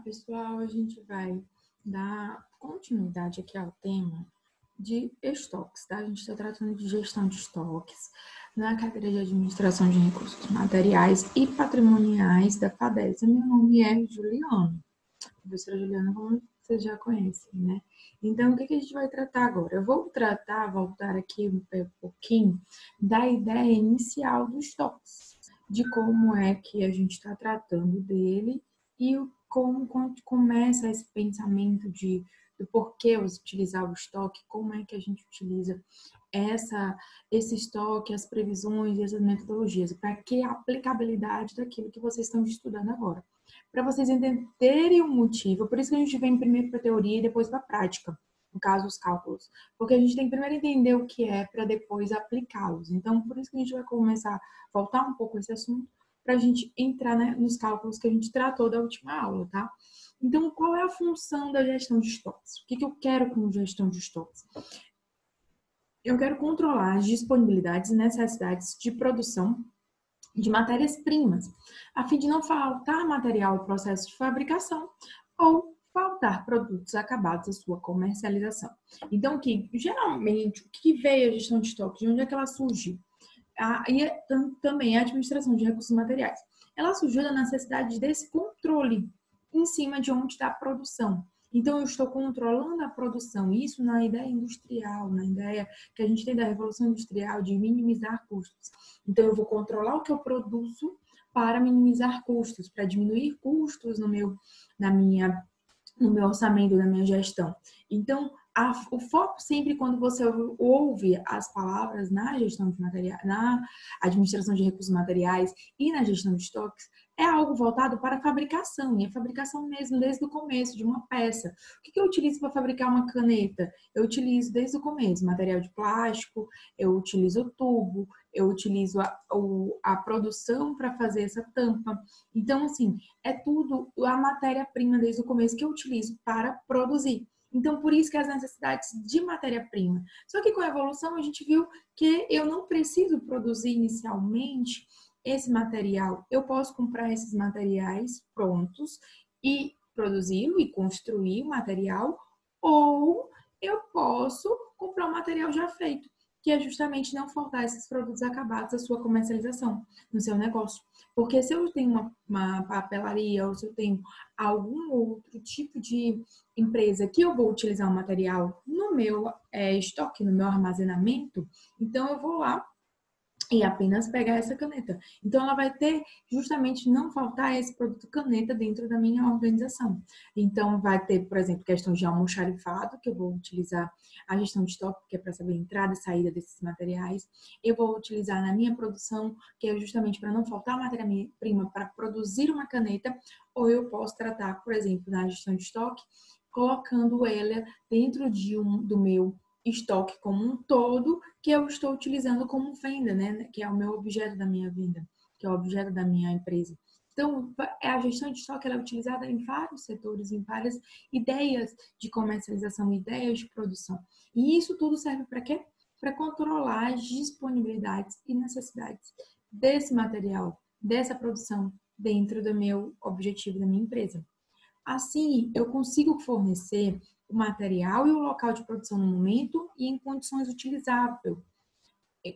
pessoal, a gente vai dar continuidade aqui ao tema de estoques, tá? A gente está tratando de gestão de estoques na carteira de administração de recursos materiais e patrimoniais da FADESA. Meu nome é Juliana, professora Juliana, como vocês já conhecem, né? Então, o que a gente vai tratar agora? Eu vou voltar aqui um pouquinho da ideia inicial dos estoques, de como é que a gente está tratando dele e como começa esse pensamento do porquê utilizar o estoque, como é que a gente utiliza esse estoque, as previsões e as metodologias, para que a aplicabilidade daquilo que vocês estão estudando agora. Para vocês entenderem o motivo, por isso que a gente vem primeiro para a teoria e depois para a prática, no caso os cálculos, porque a gente tem que primeiro entender o que é para depois aplicá-los. Então, por isso que a gente vai começar a voltar um pouco esse assunto, para a gente entrar, né, nos cálculos que a gente tratou da última aula, tá? Então, qual é a função da gestão de estoques? O que eu quero com gestão de estoques? Eu quero controlar as disponibilidades e necessidades de produção de matérias-primas, a fim de não faltar material ao processo de fabricação ou faltar produtos acabados à sua comercialização. Então, geralmente, o que veio a gestão de estoque, de onde é que ela surgiu? Também a administração de recursos materiais. Ela surgiu da necessidade desse controle em cima de onde está a produção. Então, eu estou controlando a produção, isso na ideia industrial, na ideia que a gente tem da Revolução Industrial de minimizar custos. Então, eu vou controlar o que eu produzo para minimizar custos, para diminuir custos no meu orçamento, na minha gestão. Então, o foco sempre quando você ouve as palavras na gestão de materiais, na administração de recursos materiais e na gestão de estoques, é algo voltado para a fabricação, e a fabricação mesmo desde o começo de uma peça. O que eu utilizo para fabricar uma caneta? Eu utilizo desde o começo material de plástico, eu utilizo o tubo, eu utilizo a produção para fazer essa tampa. Então, assim, é tudo a matéria-prima desde o começo que eu utilizo para produzir. Então, por isso que as necessidades de matéria-prima. Só que com a evolução a gente viu que eu não preciso produzir inicialmente esse material. Eu posso comprar esses materiais prontos e produzi-lo e construir o material, ou eu posso comprar um material já feito, que é justamente não faltar esses produtos acabados à sua comercialização no seu negócio. Porque se eu tenho uma papelaria ou se eu tenho algum outro tipo de empresa que eu vou utilizar o material no meu estoque, no meu armazenamento, então eu vou lá e apenas pegar essa caneta. Então, ela vai ter justamente não faltar esse produto caneta dentro da minha organização. Então, vai ter, por exemplo, questões de almoxarifado, que eu vou utilizar a gestão de estoque, que é para saber a entrada e saída desses materiais. Eu vou utilizar na minha produção, que é justamente para não faltar matéria-prima para produzir uma caneta, ou eu posso tratar, por exemplo, na gestão de estoque, colocando ela dentro do meu estoque como um todo, que eu estou utilizando como venda, né? Que é o meu objeto da minha venda, que é o objeto da minha empresa. Então, a gestão de estoque ela é utilizada em vários setores, em várias ideias de comercialização, ideias de produção. E isso tudo serve para quê? Para controlar as disponibilidades e necessidades desse material, dessa produção dentro do meu objetivo da minha empresa. Assim, eu consigo fornecer o material e o local de produção no momento e em condições utilizáveis,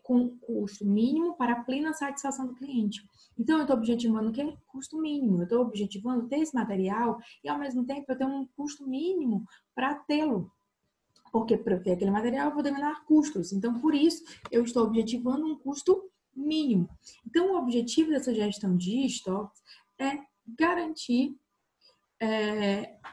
com custo mínimo para a plena satisfação do cliente. Então, eu estou objetivando o quê? Custo mínimo. Eu estou objetivando ter esse material e, ao mesmo tempo, eu tenho um custo mínimo para tê-lo. Porque para eu ter aquele material, eu vou determinar custos. Então, por isso, eu estou objetivando um custo mínimo. Então, o objetivo dessa gestão de estoques é garantir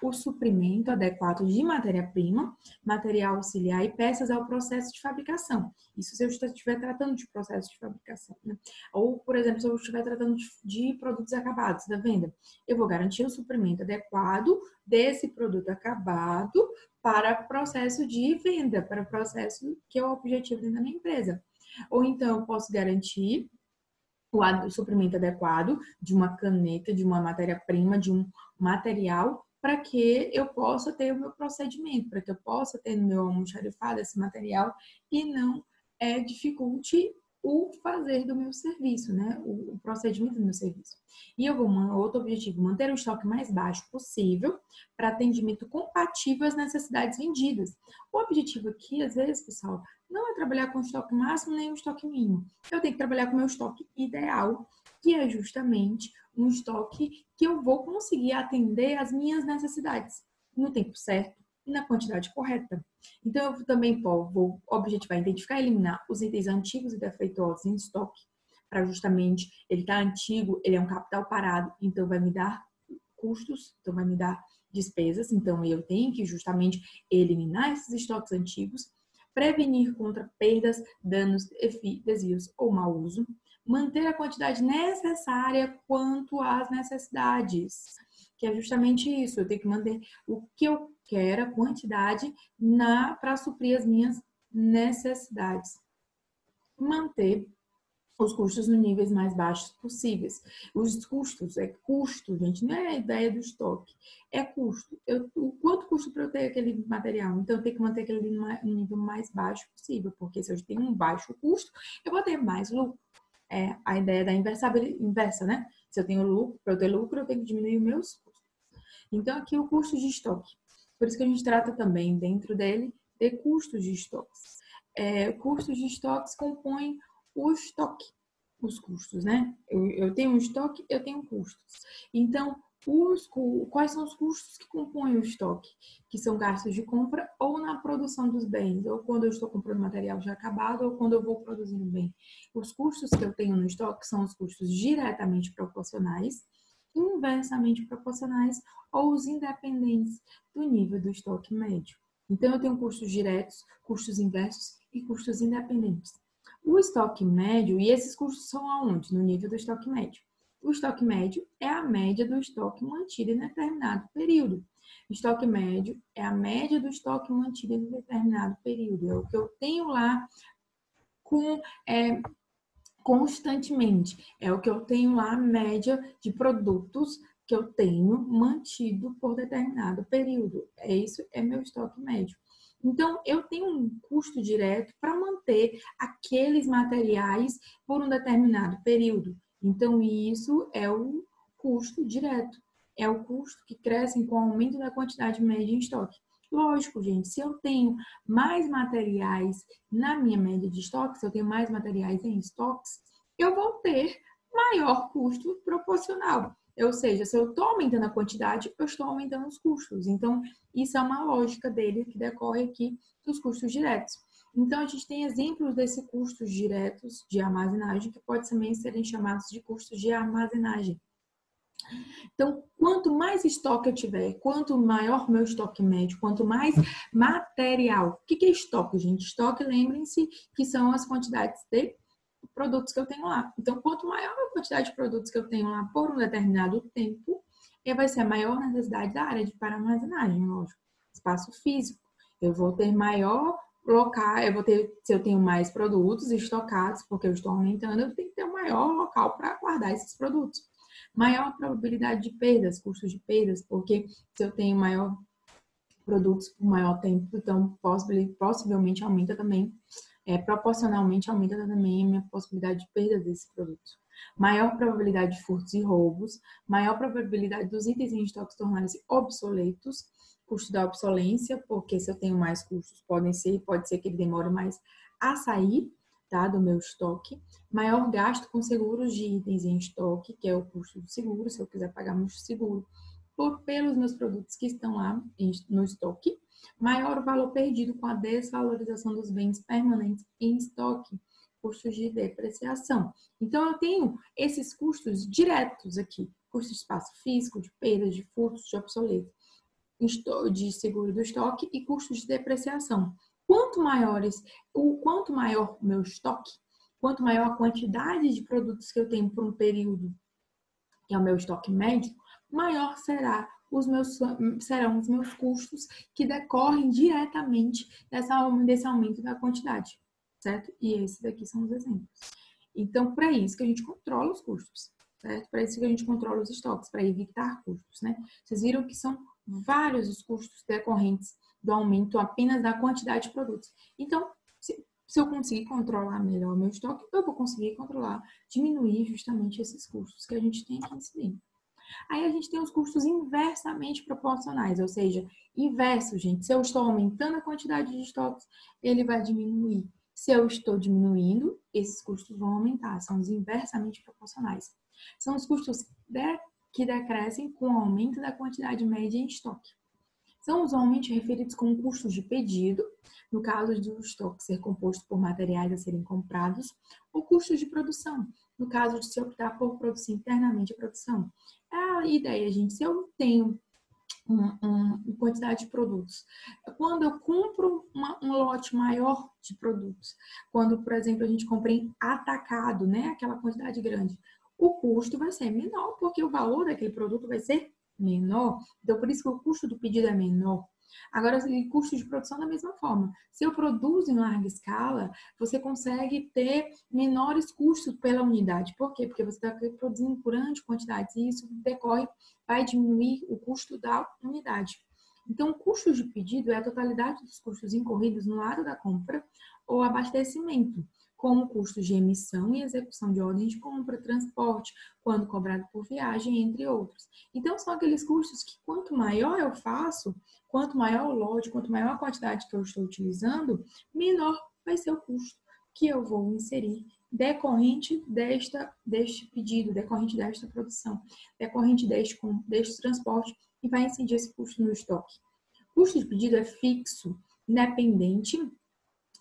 o suprimento adequado de matéria-prima, material auxiliar e peças ao processo de fabricação. Isso se eu estiver tratando de processo de fabricação, né? Ou, por exemplo, se eu estiver tratando de produtos acabados da venda, eu vou garantir o suprimento adequado desse produto acabado para o processo de venda, para o processo que é o objetivo dentro da minha empresa. Ou então, eu posso garantir o suprimento adequado de uma caneta, de uma matéria-prima, de um material, para que eu possa ter o meu procedimento, para que eu possa ter no meu almoxarifado esse material e não dificulte o fazer do meu serviço, né? O procedimento do meu serviço. E eu vou, outro objetivo, manter o estoque mais baixo possível para atendimento compatível às necessidades vendidas. O objetivo aqui, às vezes, pessoal, não é trabalhar com o estoque máximo nem o estoque mínimo. Eu tenho que trabalhar com o meu estoque ideal, que é justamente um estoque que eu vou conseguir atender às minhas necessidades no tempo certo e na quantidade correta. Então, eu também vou objetivar identificar e eliminar os itens antigos e defeituosos em estoque, para justamente ele estar antigo, ele é um capital parado, então vai me dar custos, então vai me dar despesas, então eu tenho que justamente eliminar esses estoques antigos, prevenir contra perdas, danos, desvios ou mau uso, manter a quantidade necessária quanto às necessidades, que é justamente isso, eu tenho que manter o que eu quero, a quantidade, para suprir as minhas necessidades. Manter os custos nos níveis mais baixos possíveis. Os custos, é custo, gente, não é a ideia do estoque, é custo. O quanto custa para eu ter aquele material? Então, eu tenho que manter aquele no nível mais baixo possível, porque se eu tenho um baixo custo, eu vou ter mais lucro. É a ideia da inversa, né? Se eu tenho lucro, para eu ter lucro, eu tenho que diminuir os meus custos. Então, aqui o custo de estoque. Por isso que a gente trata também, dentro dele, de custos de estoques. Custos de estoques compõem o estoque, os custos, né? Eu tenho um estoque, eu tenho custos. Então, quais são os custos que compõem o estoque? Que são gastos de compra ou na produção dos bens, ou quando eu estou comprando material já acabado, ou quando eu vou produzindo bem. Os custos que eu tenho no estoque são os custos diretamente proporcionais, inversamente proporcionais ou os independentes do nível do estoque médio. Então, eu tenho custos diretos, custos inversos e custos independentes. O estoque médio, e esses custos são aonde? No nível do estoque médio. O estoque médio é a média do estoque mantido em determinado período. O estoque médio é a média do estoque mantido em determinado período. É o que eu tenho lá constantemente. É o que eu tenho lá, a média de produtos que eu tenho mantido por determinado período. Isso é meu estoque médio. Então, eu tenho um custo direto para manter aqueles materiais por um determinado período. Então, isso é o custo direto. É o custo que cresce com o aumento da quantidade média em estoque. Lógico, gente, se eu tenho mais materiais na minha média de estoque, se eu tenho mais materiais em estoques, eu vou ter maior custo proporcional. Ou seja, se eu estou aumentando a quantidade, eu estou aumentando os custos. Então, isso é uma lógica dele que decorre aqui dos custos diretos. Então, a gente tem exemplos desses custos diretos de armazenagem que podem também serem chamados de custos de armazenagem. Então, quanto mais estoque eu tiver, quanto maior meu estoque médio, quanto mais material. O que é estoque, gente? Estoque, lembrem-se que são as quantidades de produtos que eu tenho lá. Então, quanto maior a quantidade de produtos que eu tenho lá por um determinado tempo, vai ser a maior necessidade da área para armazenagem, lógico. Espaço físico. Eu vou ter maior local, se eu tenho mais produtos estocados, porque eu estou aumentando, eu tenho que ter um maior local para guardar esses produtos. Maior probabilidade de perdas, custos de perdas, porque se eu tenho maior produtos por maior tempo, então possivelmente aumenta também, proporcionalmente aumenta também a minha possibilidade de perda desses produtos. Maior probabilidade de furtos e roubos, maior probabilidade dos itens em estoque tornarem-se obsoletos, custo da obsolência, porque se eu tenho mais custos, pode ser que ele demore mais a sair, tá, do meu estoque. Maior gasto com seguros de itens em estoque, que é o custo do seguro, se eu quiser pagar meu seguro pelos meus produtos que estão lá no estoque. Maior valor perdido com a desvalorização dos bens permanentes em estoque, custos de depreciação. Então, eu tenho esses custos diretos aqui, custo de espaço físico, de perdas, de furtos, de obsoleto, de seguro do estoque e custos de depreciação. Quanto maior o meu estoque, quanto maior a quantidade de produtos que eu tenho por um período, que é o meu estoque médio, maior serão os meus custos que decorrem diretamente desse aumento da quantidade, certo? E esses aqui são os exemplos. Então, para isso que a gente controla os custos, certo? Para isso que a gente controla os estoques, para evitar custos, né? Vocês viram que são vários os custos decorrentes do aumento apenas da quantidade de produtos. Então, Se eu conseguir controlar melhor o meu estoque, eu vou conseguir controlar, diminuir justamente esses custos que a gente tem que incidir. Aí a gente tem os custos inversamente proporcionais, ou seja, inverso, gente. Se eu estou aumentando a quantidade de estoques, ele vai diminuir. Se eu estou diminuindo, esses custos vão aumentar. São os inversamente proporcionais. São os custos que decrescem com o aumento da quantidade média em estoque. São usualmente referidos como custos de pedido, no caso do estoque ser composto por materiais a serem comprados, ou custos de produção, no caso de se optar por produzir internamente a produção. É a ideia, gente, se eu tenho uma quantidade de produtos, quando eu compro um lote maior de produtos, quando, por exemplo, a gente compra em atacado, né, aquela quantidade grande, o custo vai ser menor, porque o valor daquele produto vai ser menor. Então, por isso que o custo do pedido é menor. Agora, o custo de produção da mesma forma. Se eu produzo em larga escala, você consegue ter menores custos pela unidade. Por quê? Porque você está produzindo por grande quantidade e isso vai diminuir o custo da unidade. Então, o custo de pedido é a totalidade dos custos incorridos no ato da compra ou abastecimento, como custos de emissão e execução de ordem de compra, transporte, quando cobrado por viagem, entre outros. Então, são aqueles custos que quanto maior eu faço, quanto maior o lote, quanto maior a quantidade que eu estou utilizando, menor vai ser o custo que eu vou inserir decorrente deste pedido, decorrente desta produção, decorrente deste transporte e vai incidir esse custo no estoque. O custo de pedido é fixo, independente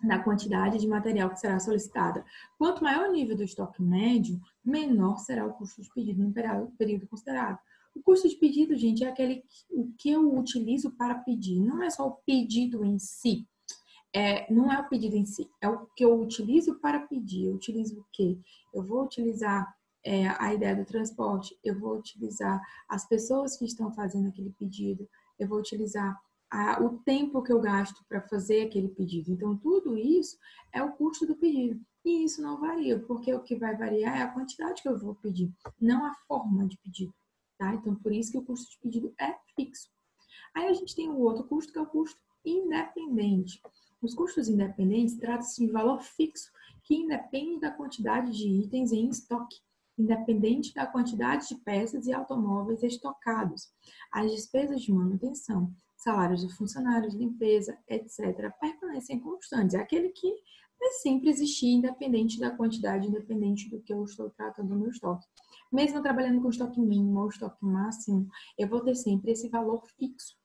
da quantidade de material que será solicitada. Quanto maior o nível do estoque médio, menor será o custo de pedido no período considerado. O custo de pedido, gente, é aquele o que eu utilizo para pedir. Não é só o pedido em si. Não é o pedido em si. É o que eu utilizo para pedir. Eu utilizo o quê? Eu vou utilizar a ideia do transporte. Eu vou utilizar as pessoas que estão fazendo aquele pedido. Eu vou utilizar o tempo que eu gasto para fazer aquele pedido. Então, tudo isso é o custo do pedido. E isso não varia, porque o que vai variar é a quantidade que eu vou pedir, não a forma de pedido. Tá? Então, por isso que o custo de pedido é fixo. Aí a gente tem o outro custo, que é o custo independente. Os custos independentes tratam-se de valor fixo, que independe da quantidade de itens em estoque, independente da quantidade de peças e automóveis estocados. As despesas de manutenção, salários de funcionários, limpeza, etc., permanecem constantes. É aquele que vai sempre existir, independente da quantidade, independente do que eu estou tratando no estoque. Mesmo trabalhando com estoque mínimo ou estoque máximo, eu vou ter sempre esse valor fixo.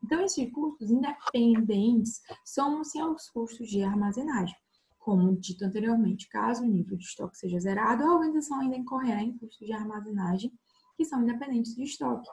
Então, esses custos independentes somam-se aos custos de armazenagem. Como dito anteriormente, caso o nível de estoque seja zerado, a organização ainda incorrerá em custos de armazenagem que são independentes de estoque.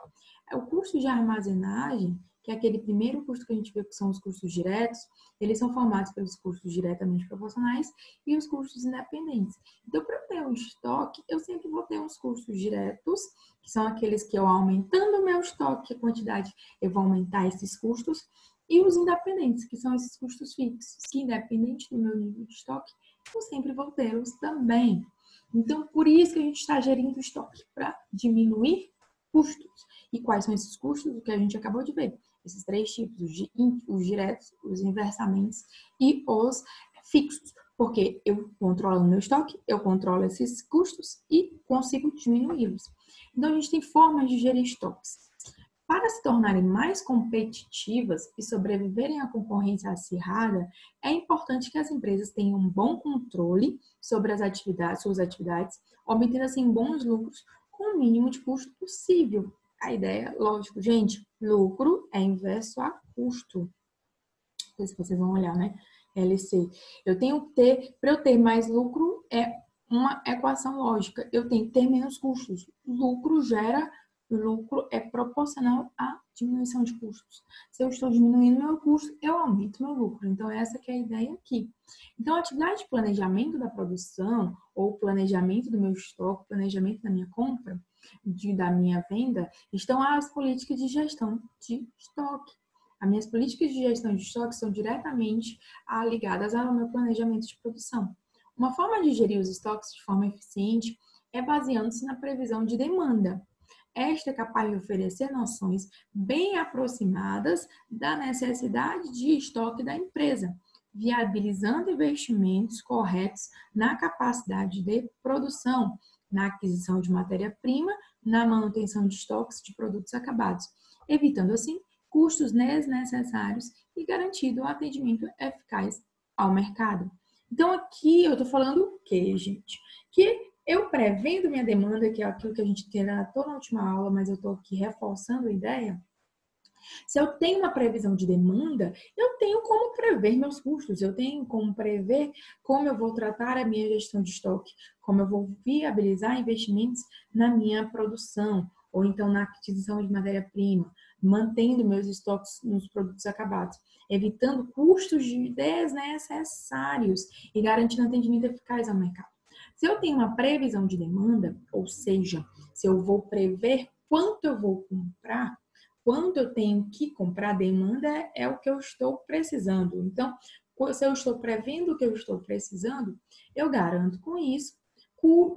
O custo de armazenagem, que é aquele primeiro custo que a gente vê que são os custos diretos, eles são formados pelos custos diretamente proporcionais e os custos independentes. Então, para ter um estoque, eu sempre vou ter uns custos diretos, que são aqueles que eu aumentando o meu estoque, a quantidade, eu vou aumentar esses custos, e os independentes, que são esses custos fixos, que independente do meu nível de estoque, eu sempre vou tê-los também. Então, por isso que a gente está gerindo o estoque, para diminuir custos. E quais são esses custos? O que a gente acabou de ver. Esses três tipos, os diretos, os inversamente e os fixos. Porque eu controlo o meu estoque, eu controlo esses custos e consigo diminuí-los. Então, a gente tem formas de gerir estoques. Para se tornarem mais competitivas e sobreviverem à concorrência acirrada, é importante que as empresas tenham um bom controle sobre suas atividades, obtendo assim bons lucros com o mínimo de custo possível. A ideia, lógico, gente, lucro é inverso a custo. Não sei se vocês vão olhar, né? LC. Eu tenho que ter, para eu ter mais lucro, é uma equação lógica. Eu tenho que ter menos custos. Lucro é proporcional à diminuição de custos. Se eu estou diminuindo meu custo, eu aumento meu lucro. Então, essa que é a ideia aqui. Então, a atividade de planejamento da produção, ou planejamento do meu estoque, planejamento da minha compra, da minha venda, estão as políticas de gestão de estoque. As minhas políticas de gestão de estoque são diretamente ligadas ao meu planejamento de produção. Uma forma de gerir os estoques de forma eficiente é baseando-se na previsão de demanda. Esta é capaz de oferecer noções bem aproximadas da necessidade de estoque da empresa, viabilizando investimentos corretos na capacidade de produção, na aquisição de matéria-prima, na manutenção de estoques de produtos acabados, evitando assim custos desnecessários e garantindo um atendimento eficaz ao mercado. Então, aqui eu estou falando o quê, gente? Que eu prevendo minha demanda, que é aquilo que a gente tratou na última aula, mas eu estou aqui reforçando a ideia. Se eu tenho uma previsão de demanda, eu tenho como prever meus custos, eu tenho como prever como eu vou tratar a minha gestão de estoque, como eu vou viabilizar investimentos na minha produção, ou então na aquisição de matéria-prima, mantendo meus estoques nos produtos acabados, evitando custos desnecessários e garantindo atendimento eficaz ao mercado. Se eu tenho uma previsão de demanda, ou seja, se eu vou prever quanto eu vou comprar, quanto eu tenho que comprar, demanda é o que eu estou precisando. Então, se eu estou prevendo o que eu estou precisando, eu garanto com isso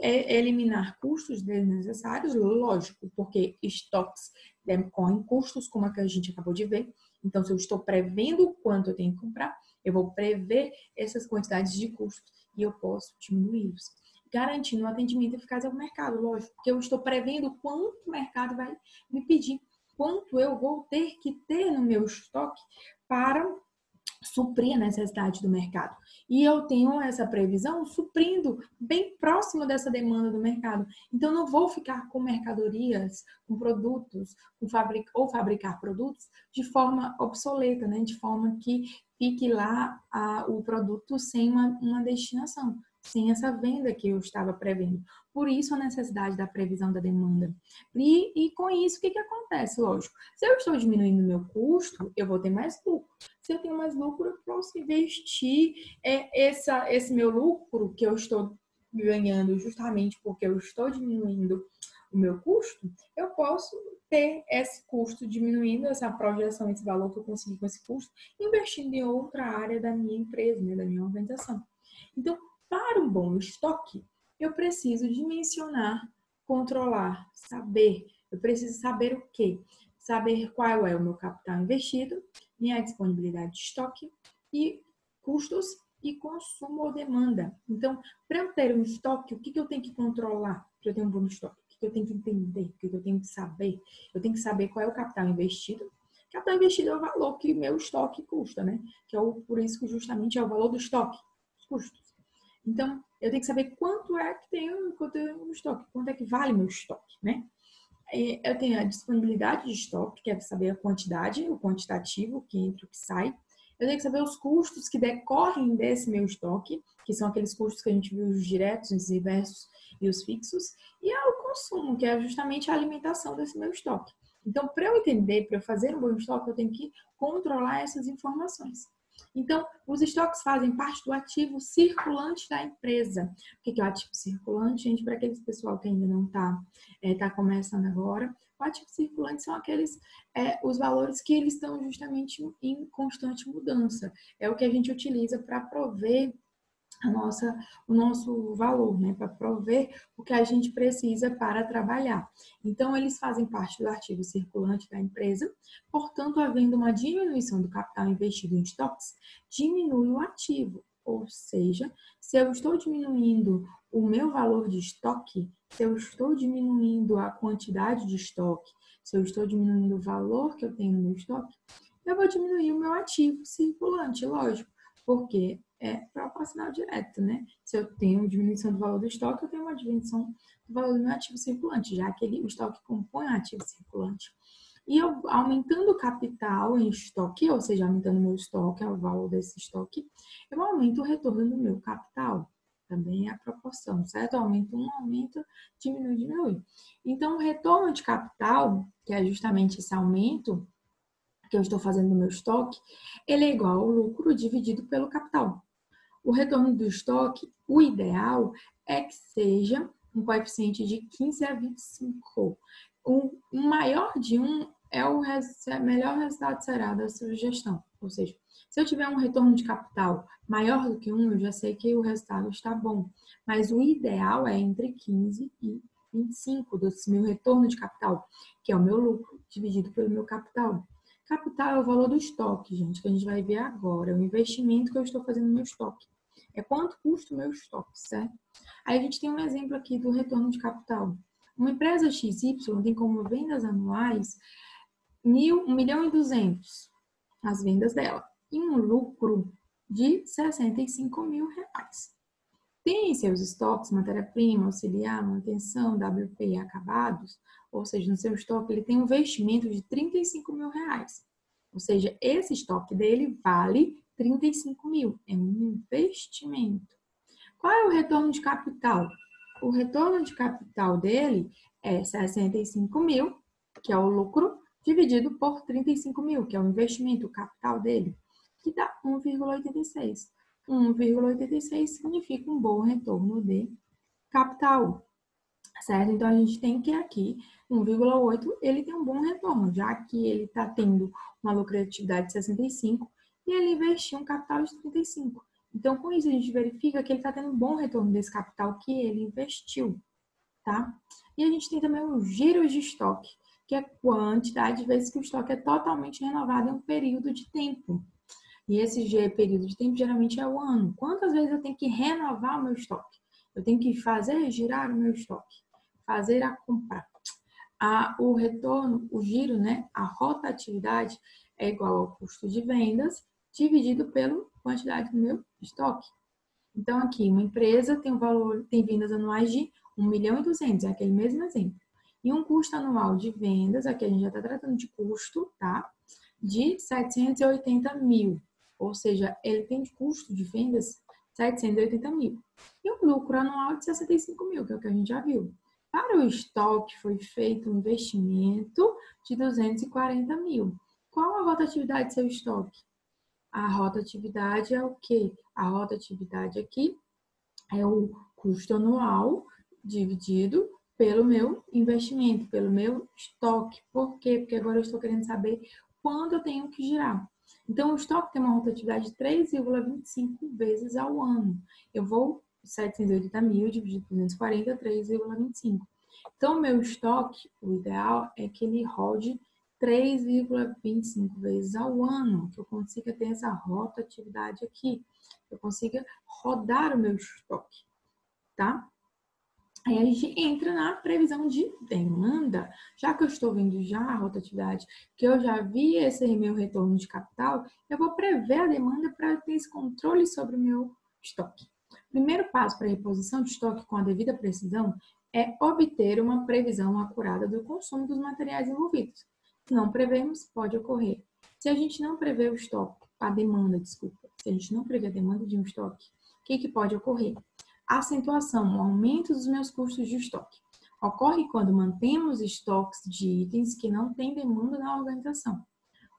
eliminar custos desnecessários, lógico, porque estoques decorrem custos, como a que a gente acabou de ver. Então, se eu estou prevendo o quanto eu tenho que comprar, eu vou prever essas quantidades de custos e eu posso diminuí-los. Garantindo um atendimento eficaz ao mercado, lógico, porque eu estou prevendo quanto o mercado vai me pedir, quanto eu vou ter que ter no meu estoque para suprir a necessidade do mercado. E eu tenho essa previsão suprindo bem próximo dessa demanda do mercado. Então, não vou ficar com mercadorias, com produtos, ou fabricar produtos de forma obsoleta, né? De forma que fique lá o produto sem uma destinação, sem essa venda que eu estava prevendo. Por isso, a necessidade da previsão da demanda. E com isso, o que acontece? Lógico, se eu estou diminuindo o meu custo, eu vou ter mais lucro. Se eu tenho mais lucro, eu posso investir esse meu lucro que eu estou ganhando justamente porque eu estou diminuindo o meu custo, eu posso ter esse custo diminuindo, essa projeção, esse valor que eu consegui com esse custo, investindo em outra área da minha empresa, né, da minha organização. Então, para um bom estoque, eu preciso dimensionar, controlar, saber. Eu preciso saber o quê? Saber qual é o meu capital investido, minha disponibilidade de estoque e custos e consumo ou demanda. Então, para eu ter um estoque, o que eu tenho que controlar para eu ter um bom estoque? O que eu tenho que entender? O que eu tenho que saber? Eu tenho que saber qual é o capital investido. Capital investido é o valor que meu estoque custa, né? Que é por isso que justamente é o valor do estoque, os custos. Então, eu tenho que saber quanto é que tem no estoque, quanto é que vale meu estoque, né? Eu tenho a disponibilidade de estoque, que é saber a quantidade, o quantitativo, o que entra, o que sai. Eu tenho que saber os custos que decorrem desse meu estoque, que são aqueles custos que a gente viu, os diretos, os inversos e os fixos. E o consumo, que é justamente a alimentação desse meu estoque. Então, para eu entender, para eu fazer um bom estoque, eu tenho que controlar essas informações. Então, os estoques fazem parte do ativo circulante da empresa. O que é o ativo circulante, gente? Para aqueles pessoal que ainda não está começando agora, o ativo circulante são aqueles os valores que eles estão justamente em constante mudança. É o que a gente utiliza para prover o nosso valor, né? Para prover o que a gente precisa para trabalhar. Então, eles fazem parte do ativo circulante da empresa, portanto, havendo uma diminuição do capital investido em estoques, diminui o ativo. Ou seja, se eu estou diminuindo o meu valor de estoque, se eu estou diminuindo a quantidade de estoque, se eu estou diminuindo o valor que eu tenho no meu estoque, eu vou diminuir o meu ativo circulante, lógico, porque é proporcional direto, né? Se eu tenho diminuição do valor do estoque, eu tenho uma diminuição do valor do meu ativo circulante, já que o estoque compõe o ativo circulante. E eu aumentando o capital em estoque, ou seja, aumentando o meu estoque, o valor desse estoque, eu aumento o retorno do meu capital. Também é a proporção, certo? Aumenta, diminui. Então, o retorno de capital, que é justamente esse aumento que eu estou fazendo no meu estoque, ele é igual ao lucro dividido pelo capital. O retorno do estoque, o ideal é que seja um coeficiente de 15 a 25. O maior de um é o melhor resultado será da sua gestão. Ou seja, se eu tiver um retorno de capital maior do que um, eu já sei que o resultado está bom. Mas o ideal é entre 15 e 25 do meu retorno de capital, que é o meu lucro dividido pelo meu capital. Capital é o valor do estoque, gente, que a gente vai ver agora. É o investimento que eu estou fazendo no meu estoque. É quanto custa o meu estoque, certo? Aí a gente tem um exemplo aqui do retorno de capital. Uma empresa XY tem como vendas anuais 1.200.000 as vendas dela e um lucro de 65 mil reais. Tem em seus estoques matéria-prima, auxiliar, manutenção, WP e acabados, ou seja, no seu estoque ele tem um investimento de 35 mil reais. Ou seja, esse estoque dele vale 35 mil. É um investimento. Qual é o retorno de capital? O retorno de capital dele é 65 mil, que é o lucro, dividido por 35 mil, que é o investimento, o capital dele, que dá 1,86. 1,86 significa um bom retorno de capital, certo? Então, a gente tem que aqui, 1,8, ele tem um bom retorno, já que ele está tendo uma lucratividade de 65 e ele investiu um capital de 35. Então, com isso, a gente verifica que ele está tendo um bom retorno desse capital que ele investiu, tá? E a gente tem também os giros de estoque, que é a quantidade de vezes que o estoque é totalmente renovado em um período de tempo. E esse período de tempo geralmente é o ano. Quantas vezes eu tenho que renovar o meu estoque? Eu tenho que fazer girar o meu estoque, fazer a compra. O retorno, o giro, né? A rotatividade é igual ao custo de vendas dividido pela quantidade do meu estoque. Então, aqui, uma empresa tem um valor, tem vendas anuais de 1.200.000, é aquele mesmo exemplo. E um custo anual de vendas, aqui a gente já está tratando de custo, tá? De 780 mil. Ou seja, ele tem de custo de vendas 780 mil. E um lucro anual de 65 mil, que é o que a gente já viu. Para o estoque foi feito um investimento de 240 mil. Qual a rotatividade do seu estoque? A rotatividade é o quê? A rotatividade aqui é o custo anual dividido pelo meu investimento, pelo meu estoque. Por quê? Porque agora eu estou querendo saber quando eu tenho que girar. Então, o estoque tem uma rotatividade de 3,25 vezes ao ano. Eu vou 780 mil dividido por 240, 3,25. Então, o meu estoque, o ideal é que ele rode 3,25 vezes ao ano, que eu consiga ter essa rotatividade aqui, eu consiga rodar o meu estoque, tá? Aí a gente entra na previsão de demanda, já que eu estou vendo já a rotatividade, que eu já vi esse meu retorno de capital, eu vou prever a demanda para ter esse controle sobre o meu estoque. Primeiro passo para a reposição de estoque com a devida precisão é obter uma previsão acurada do consumo dos materiais envolvidos. Se não prevemos, pode ocorrer. Se a gente não prevê o estoque, a demanda, desculpa, se a gente não prevê a demanda de um estoque, o que pode ocorrer? Acentuação, o aumento dos meus custos de estoque. Ocorre quando mantemos estoques de itens que não têm demanda na organização.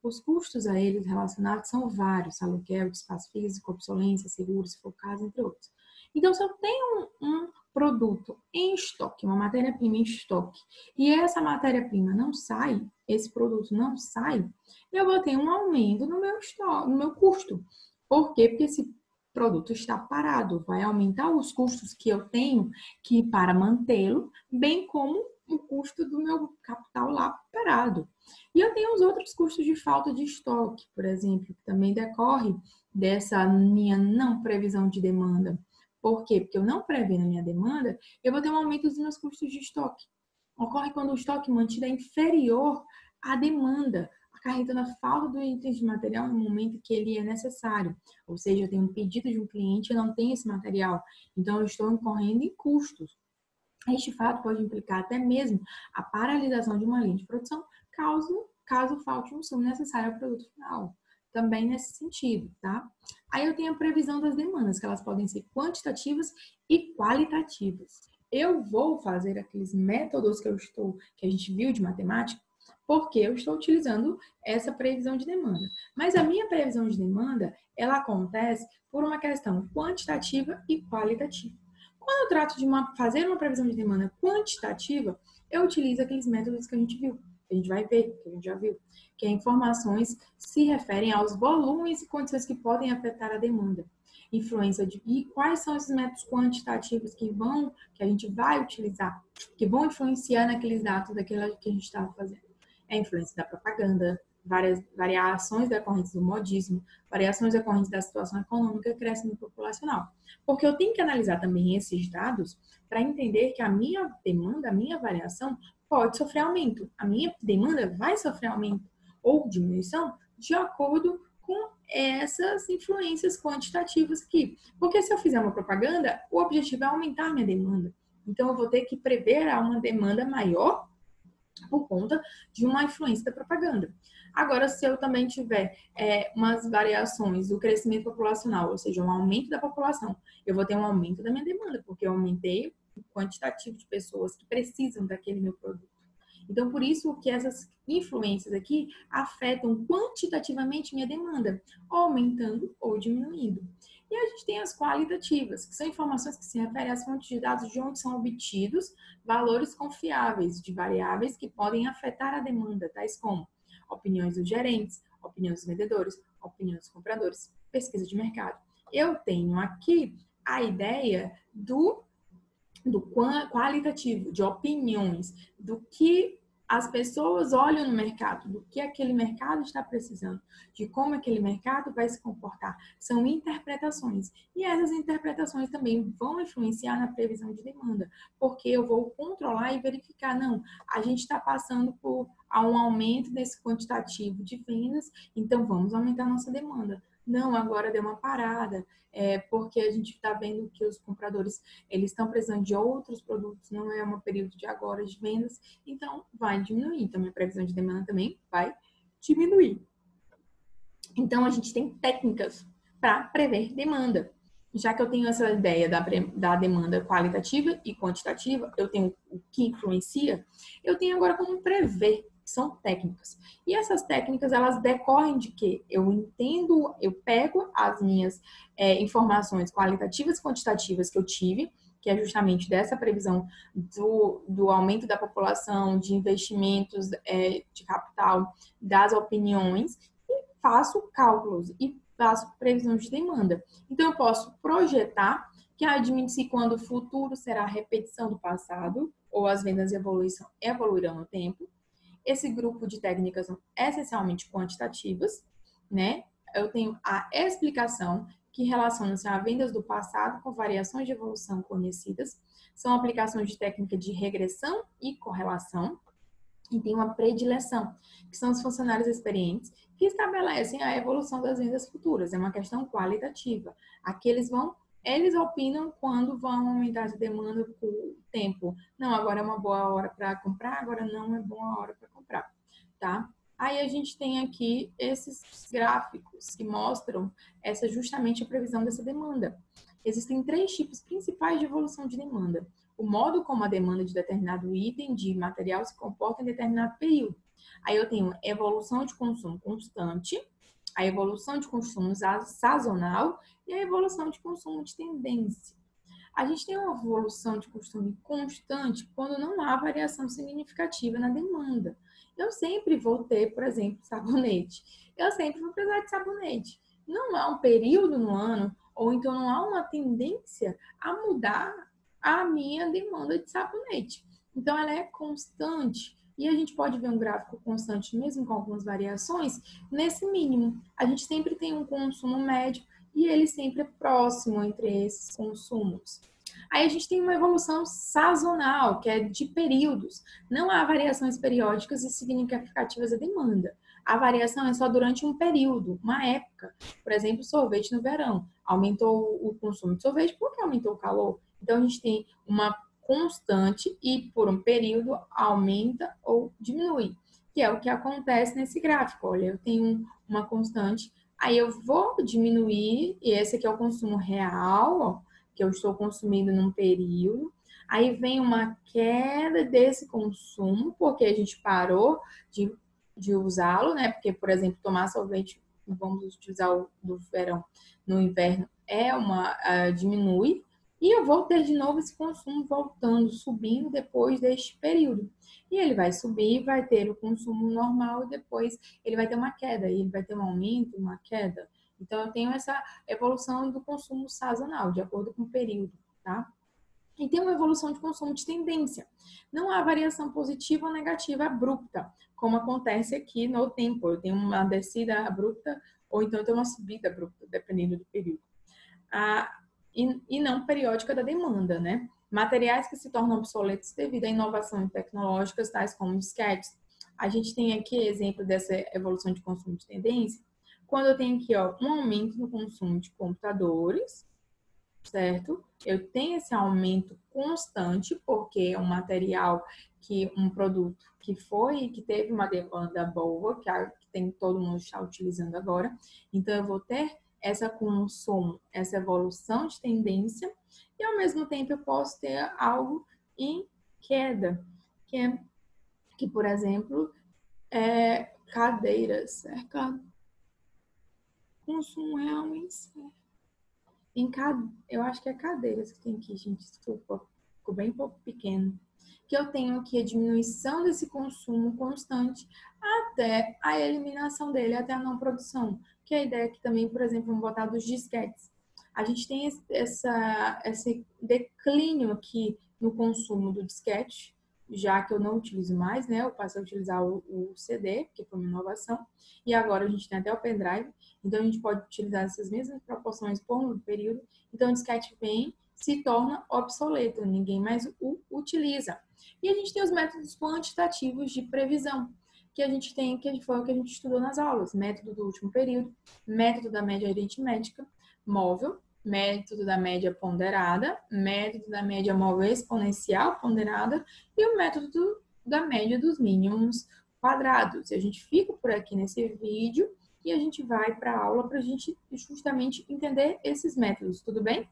Os custos a eles relacionados são vários: aluguel, espaço físico, obsolência, seguros, se for o caso, entre outros. Então, se eu tenho um produto em estoque, uma matéria-prima em estoque, e essa matéria-prima não sai, esse produto não sai, eu vou ter um aumento no meu estoque, no meu custo. Por quê? Porque esse produto está parado, vai aumentar os custos que eu tenho que para mantê-lo, bem como o custo do meu capital lá parado. E eu tenho os outros custos de falta de estoque, por exemplo, que também decorre dessa minha não previsão de demanda. Por quê? Porque eu não prevendo a minha demanda, eu vou ter um aumento dos meus custos de estoque. Ocorre quando o estoque mantido é inferior à demanda, acarretando a falta do item de material no momento que ele é necessário. Ou seja, eu tenho um pedido de um cliente e não tenho esse material, então eu estou incorrendo em custos. Este fato pode implicar até mesmo a paralisação de uma linha de produção, caso falte um insumo necessário ao produto final. Também nesse sentido, tá? Aí eu tenho a previsão das demandas, que elas podem ser quantitativas e qualitativas. Eu vou fazer aqueles métodos que a gente viu de matemática, porque eu estou utilizando essa previsão de demanda. Mas a minha previsão de demanda, ela acontece por uma questão quantitativa e qualitativa. Quando eu trato de fazer uma previsão de demanda quantitativa, eu utilizo aqueles métodos que a gente viu, que a gente vai ver, que a gente já viu, que é informações se referem aos volumes e condições que podem afetar a demanda. E quais são esses métodos quantitativos que a gente vai utilizar, que vão influenciar naqueles dados daquela que a gente estava fazendo. É a influência da propaganda, várias variações decorrentes do modismo, variações decorrentes da situação econômica e crescimento populacional. Porque eu tenho que analisar também esses dados para entender que a minha demanda, a minha variação pode sofrer aumento. A minha demanda vai sofrer aumento ou diminuição de acordo com essas influências quantitativas aqui. Porque se eu fizer uma propaganda, o objetivo é aumentar minha demanda. Então, eu vou ter que prever uma demanda maior por conta de uma influência da propaganda. Agora, se eu também tiver umas variações do crescimento populacional, ou seja, um aumento da população, eu vou ter um aumento da minha demanda, porque eu aumentei o quantitativo de pessoas que precisam daquele meu produto. Então, por isso que essas influências aqui afetam quantitativamente minha demanda, aumentando ou diminuindo. E a gente tem as qualitativas, que são informações que se referem às fontes de dados de onde são obtidos valores confiáveis de variáveis que podem afetar a demanda, tais como opiniões dos gerentes, opiniões dos vendedores, opiniões dos compradores, pesquisa de mercado. Eu tenho aqui a ideia do qualitativo, de opiniões, do que as pessoas olham no mercado, do que aquele mercado está precisando, de como aquele mercado vai se comportar. São interpretações. E essas interpretações também vão influenciar na previsão de demanda, porque eu vou controlar e verificar, não, a gente está passando por um aumento desse quantitativo de vendas, então vamos aumentar a nossa demanda. Não, agora deu uma parada, porque a gente está vendo que os compradores eles estão precisando de outros produtos, não é um período de agora de vendas, então vai diminuir. Então, minha previsão de demanda também vai diminuir. Então, a gente tem técnicas para prever demanda. Já que eu tenho essa ideia da demanda qualitativa e quantitativa, eu tenho o que influencia, eu tenho agora como prever, que são técnicas. E essas técnicas, elas decorrem de que eu entendo, eu pego as minhas informações qualitativas e quantitativas que eu tive, que é justamente dessa previsão do aumento da população, de investimentos de capital, das opiniões, e faço cálculos e faço previsão de demanda. Então, eu posso projetar que admite-se quando o futuro será a repetição do passado, ou as vendas evoluirão no tempo. Esse grupo de técnicas são essencialmente quantitativas, né? Eu tenho a explicação, que relaciona-se a vendas do passado com variações de evolução conhecidas. São aplicações de técnica de regressão e correlação. E tem uma predileção, que são os funcionários experientes, que estabelecem a evolução das vendas futuras. É uma questão qualitativa. Aqui eles opinam quando vão aumentar essa demanda por tempo. Não, agora é uma boa hora para comprar, agora não é boa hora para comprar, tá? Aí a gente tem aqui esses gráficos que mostram justamente a previsão dessa demanda. Existem 3 tipos principais de evolução de demanda. O modo como a demanda de determinado item de material se comporta em determinado período. Aí eu tenho evolução de consumo constante, a evolução de consumo sazonal e a evolução de consumo de tendência. A gente tem uma evolução de consumo constante quando não há variação significativa na demanda. Eu sempre vou ter, por exemplo, sabonete. Eu sempre vou precisar de sabonete. Não há um período no ano, ou então não há uma tendência a mudar a minha demanda de sabonete. Então, ela é constante. E a gente pode ver um gráfico constante, mesmo com algumas variações, nesse mínimo. A gente sempre tem um consumo médio e ele sempre é próximo entre esses consumos. Aí a gente tem uma evolução sazonal, que é de períodos. Não há variações periódicas e significativas da demanda. A variação é só durante um período, uma época. Por exemplo, sorvete no verão. Aumentou o consumo de sorvete porque aumentou o calor. Então, a gente tem uma constante e, por um período, aumenta ou diminui, que é o que acontece nesse gráfico. Olha, eu tenho uma constante, aí eu vou diminuir, e esse aqui é o consumo real, ó, que eu estou consumindo num período. Aí vem uma queda desse consumo, porque a gente parou de usá-lo, né? Porque, por exemplo, tomar sorvete, vamos utilizar o do verão, no inverno, diminui. E eu vou ter de novo esse consumo voltando, subindo depois deste período. E ele vai subir, vai ter o consumo normal e depois ele vai ter uma queda. E ele vai ter um aumento, uma queda. Então, eu tenho essa evolução do consumo sazonal, de acordo com o período, tá? E tem uma evolução de consumo de tendência. Não há variação positiva ou negativa abrupta, como acontece aqui no tempo. Eu tenho uma descida abrupta ou então eu tenho uma subida abrupta, dependendo do período. Ah, e não periódica da demanda, né? Materiais que se tornam obsoletos devido à inovação tecnológicas, tais como disquetes. A gente tem aqui exemplo dessa evolução de consumo de tendência, quando eu tenho aqui ó, um aumento no consumo de computadores, certo? Eu tenho esse aumento constante, porque é um material um produto que teve uma demanda boa, que tem todo mundo está utilizando agora. Então, eu vou ter essa consumo, essa evolução de tendência, e ao mesmo tempo eu posso ter algo em queda, que é que, por exemplo, cadeiras, certo? Consumo real em eu acho que é cadeiras que tem aqui, gente, desculpa, ficou bem pouco pequeno. Que eu tenho aqui a diminuição desse consumo constante até a eliminação dele, até a não produção. Que é a ideia aqui também, por exemplo, vamos botar dos disquetes. A gente tem esse declínio aqui no consumo do disquete, já que eu não utilizo mais, né? Eu passei a utilizar o CD, que foi uma inovação, e agora a gente tem até o pendrive, então a gente pode utilizar essas mesmas proporções por um período, então o disquete vem, se torna obsoleto, ninguém mais o utiliza. E a gente tem os métodos quantitativos de previsão, que a gente tem, que foi o que a gente estudou nas aulas, método do último período, método da média aritmética móvel, método da média ponderada, método da média móvel exponencial ponderada e o método da média dos mínimos quadrados. E a gente fica por aqui nesse vídeo e a gente vai para a aula para a gente justamente entender esses métodos, tudo bem?